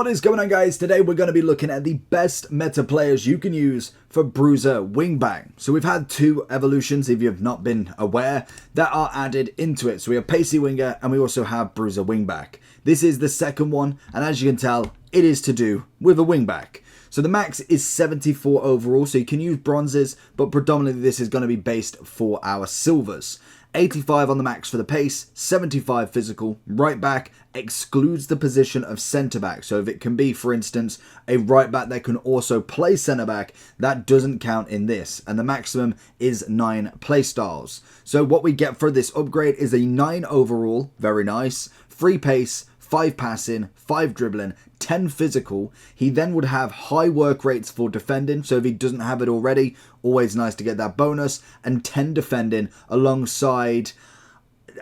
What is going on, guys? Today we're going to be looking at the best meta players you can use for Bruiser Wingback. So we've had two evolutions, if you've not been aware, that are added into it. So we have Pacey Winger and we also have Bruiser Wingback. This is the second one, and as you can tell, it is to do with a wingback. So the max is 74 overall, so you can use bronzes, but predominantly this is going to be based for our silvers. 85 on the max for the pace, 75 physical. Right back excludes the position of centre back. So if it can be, for instance, a right back that can also play centre back, that doesn't count in this. And the maximum is 9 playstyles. So what we get for this upgrade is a 9 overall, very nice, 3 pace, 5 passing, 5 dribbling, 10 physical. He then would have high work rates for defending, so if he doesn't have it already, always nice to get that bonus, and 10 defending alongside,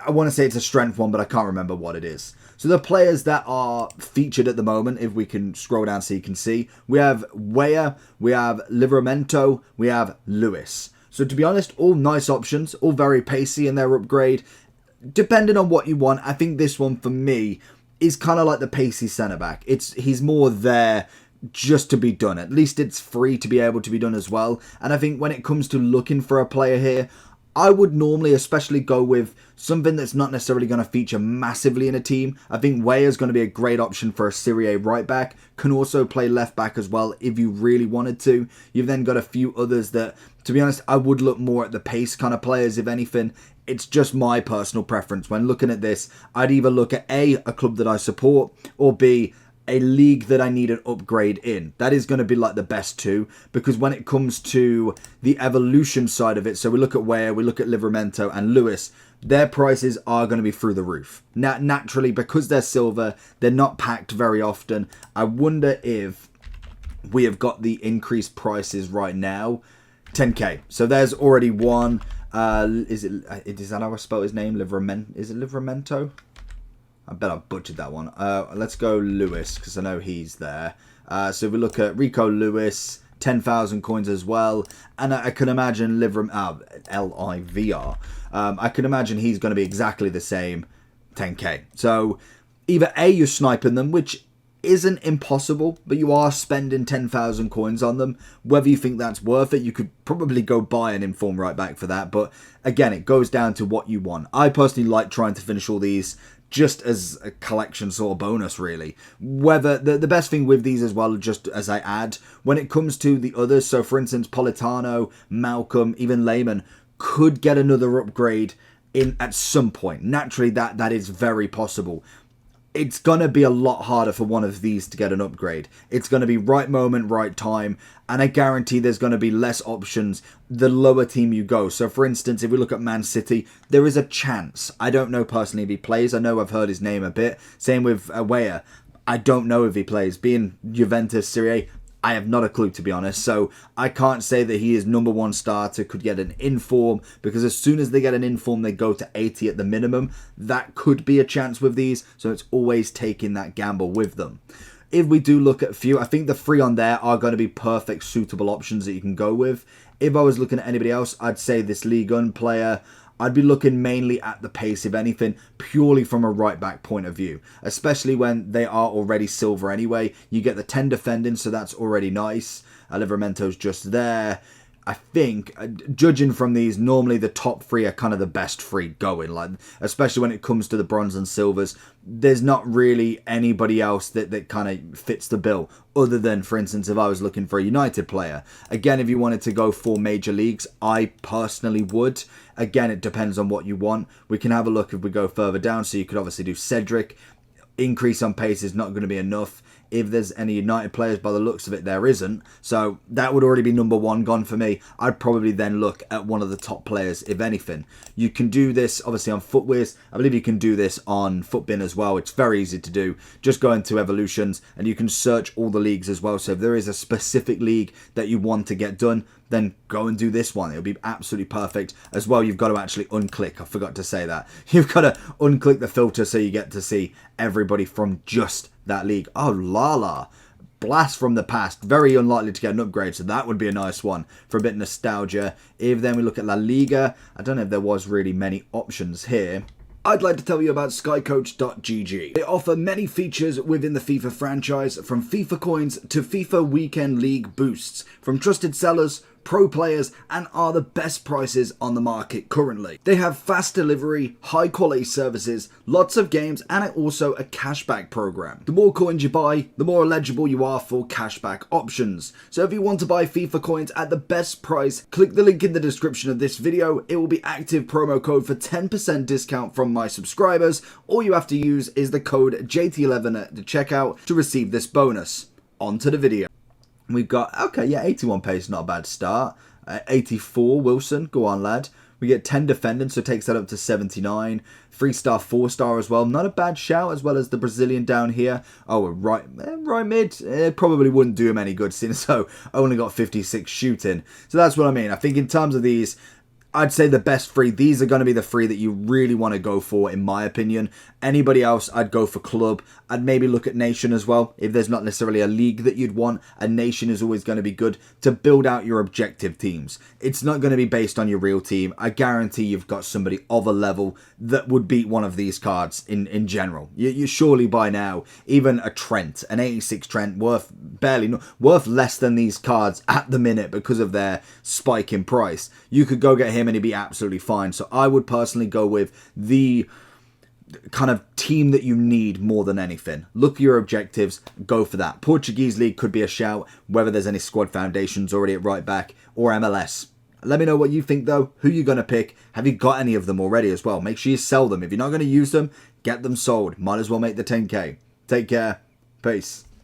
I want to say it's a strength one, but I can't remember what it is. So the players that are featured at the moment, if we can scroll down so you can see, we have Weyer, we have Livramento, we have Lewis. So to be honest, all nice options, all very pacey in their upgrade. Depending on what you want, I think this one for me is kind of like the pacey centre-back. He's more there just to be done. At least it's free to be able to be done as well. And I think when it comes to looking for a player here, I would normally especially go with something that's not necessarily going to feature massively in a team. I think Weyer is going to be a great option for a Serie A right back. Can also play left back as well if you really wanted to. You've then got a few others that, to be honest, I would look more at the pace kind of players if anything. It's just my personal preference. When looking at this, I'd either look at A, a club that I support, or B, a league that I need an upgrade in. That is going to be like the best two, because when it comes to the evolution side of it, so we look at Weyer, we look at Livramento and Lewis, their prices are going to be through the roof. Now, naturally, because they're silver, they're not packed very often. I wonder if we have got the increased prices right now. 10k. So there's already one. Is that how I spell his name? Is it Livramento? I bet I butchered that one. Let's go Lewis, because I know he's there. So if we look at Rico Lewis, 10,000 coins as well. And I can imagine L-I-V-R. I can imagine he's going to be exactly the same, 10k. So either A, you're sniping them, which isn't impossible, but you are spending 10,000 coins on them. Whether you think that's worth it, you could probably go buy an inform right back for that. But again, it goes down to what you want. I personally like trying to finish all these just as a collection sort of bonus, really. Whether the best thing with these as well, just as I add, when it comes to the others, so for instance, Politano, Malcolm, even Lehman could get another upgrade in at some point. Naturally, that is very possible. It's going to be a lot harder for one of these to get an upgrade. It's going to be right moment, right time, and I guarantee there's going to be less options the lower team you go. So for instance, if we look at Man City, there is a chance. I don't know personally if he plays. I know I've heard his name a bit. Same with Weyer. I don't know if he plays. Being Juventus, Serie A, I have not a clue, to be honest. So I can't say that he is number one starter, could get an inform, because as soon as they get an inform, they go to 80 at the minimum. That could be a chance with these. So it's always taking that gamble with them. If we do look at a few, I think the 3 on there are going to be perfect, suitable options that you can go with. If I was looking at anybody else, I'd say this Ligue 1 player. I'd be looking mainly at the pace, if anything, purely from a right-back point of view. Especially when they are already silver anyway. You get the 10 defending, so that's already nice. Livramento's just there. I think, judging from these, normally the top 3 are kind of the best 3 going. Like, especially when it comes to the bronze and silvers, there's not really anybody else that kind of fits the bill. Other than, for instance, if I was looking for a United player. Again, if you wanted to go for major leagues, I personally would. Again, it depends on what you want. We can have a look if we go further down. So you could obviously do Cedric. Increase on pace is not going to be enough. If there's any United players, by the looks of it, there isn't. So that would already be number 1 gone for me. I'd probably then look at one of the top players, if anything. You can do this, obviously, on Footwiz. I believe you can do this on Footbin as well. It's very easy to do. Just go into Evolutions, and you can search all the leagues as well. So if there is a specific league that you want to get done, then go and do this one. It'll be absolutely perfect. As well, you've got to actually unclick. I forgot to say that. You've got to unclick the filter so you get to see everybody from just that league. Oh, Lala. Blast from the past. Very unlikely to get an upgrade, so that would be a nice one for a bit of nostalgia. If then we look at La Liga, I don't know if there was really many options here. I'd like to tell you about skycoach.gg. They offer many features within the FIFA franchise, from FIFA coins to FIFA Weekend League boosts, from trusted sellers, pro players, and are the best prices on the market currently. They have fast delivery, high quality services, lots of games, and also a cashback program. The more coins you buy, the more eligible you are for cashback options. So if you want to buy FIFA coins at the best price, click the link in the description of this video. It will be active promo code for 10% discount from my subscribers. All you have to use is the code JT11 at the checkout to receive this bonus. On to the video. We've got, okay, yeah, 81 pace, not a bad start. 84 Wilson, go on lad. We get 10 defending, so it takes that up to 79. 3-star, 4-star as well, not a bad shout, as well as the Brazilian down here. Oh, right mid, probably wouldn't do him any good, since so only got 56 shooting. So that's what I mean. I think in terms of these, I'd say the best three, these are going to be the three that you really want to go for, in my opinion. Anybody else, I'd go for club. I'd maybe look at nation as well. If there's not necessarily a league that you'd want, a nation is always going to be good to build out your objective teams. It's not going to be based on your real team. I guarantee you've got somebody of a level that would beat one of these cards in general. You surely by now, even a Trent, an 86 Trent, worth less than these cards at the minute because of their spike in price. You could go get him and he'd be absolutely fine. So I would personally go with the kind of team that you need more than anything. Look at your objectives, go for that. Portuguese League could be a shout, whether there's any squad foundations already at right back, or MLS. Let me know what you think though. Who you going to pick? Have you got any of them already as well? Make sure you sell them. If you're not going to use them, get them sold. Might as well make the 10k. Take care. Peace.